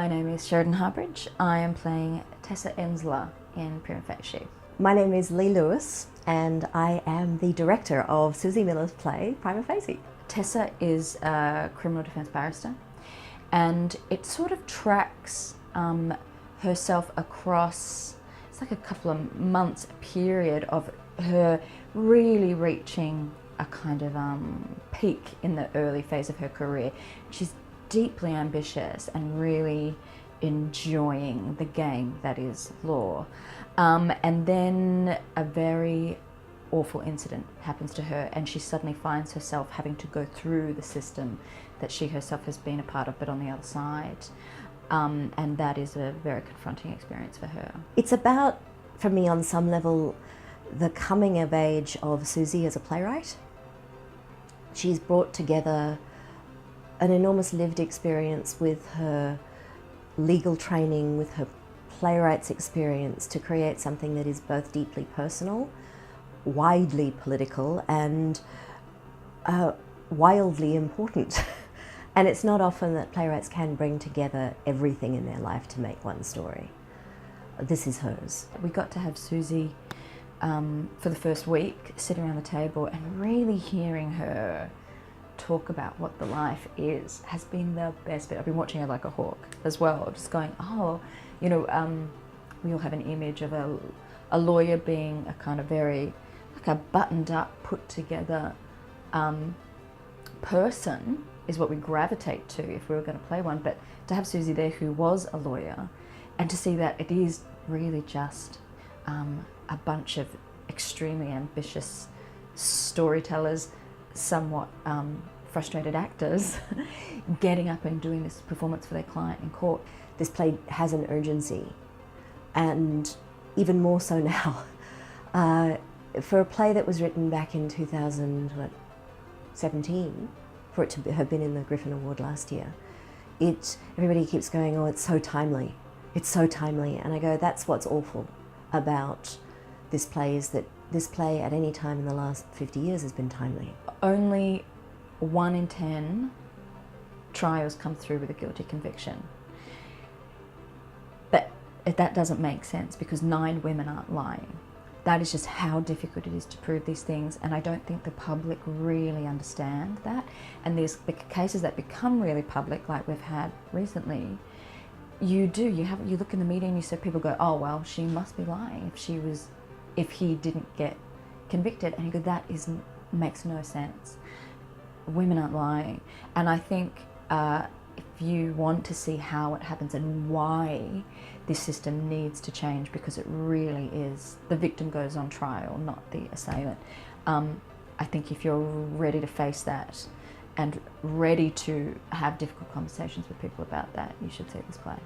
My name is Sheridan Harbridge. I am playing Tessa Ensler in Prima Facie. My name is Lee Lewis and I am the director of Suzie Miller's play Prima Facie. Tessa is a criminal defence barrister, and it sort of tracks herself across, it's like a couple of months period of her really reaching a kind of peak in the early phase of her career. She's deeply ambitious and really enjoying the game that is law. And then a very awful incident happens to her and she suddenly finds herself having to go through the system that she herself has been a part of, but on the other side. And that is a very confronting experience for her. It's about, for me on some level, the coming of age of Suzie as a playwright. She's brought together an enormous lived experience with her legal training, with her playwright's experience to create something that is both deeply personal, widely political, and wildly important. And it's not often that playwrights can bring together everything in their life to make one story. This is hers. We got to have Suzie for the first week sitting around the table and really hearing her talk about what the life is has been the best bit. I've been watching her like a hawk as well, just going, oh, you know, we all have an image of a lawyer being a kind of very, like a buttoned up, put together person is what we gravitate to if we were going to play one. But to have Suzie there who was a lawyer and to see that it is really just a bunch of extremely ambitious storytellers, somewhat frustrated actors, getting up and doing this performance for their client in court. This play has an urgency, and even more so now. For a play that was written back in 2017, for it to have been in the Griffin Award last year, everybody keeps going, oh, it's so timely. It's so timely. And I go, that's what's awful about this play, is that this play at any time in the last 50 years has been timely. Only 1 in 10 trials come through with a guilty conviction. But that doesn't make sense because 9 women aren't lying. That is just how difficult it is to prove these things, and I don't think the public really understand that. And there's the cases that become really public, like we've had recently. You look in the media and you see people go, oh well, she must be lying if he didn't get convicted, and you go, that makes no sense. Women aren't lying. And I think if you want to see how it happens and why this system needs to change, because it really is, the victim goes on trial, not the assailant. I think if you're ready to face that and ready to have difficult conversations with people about that, you should see this play.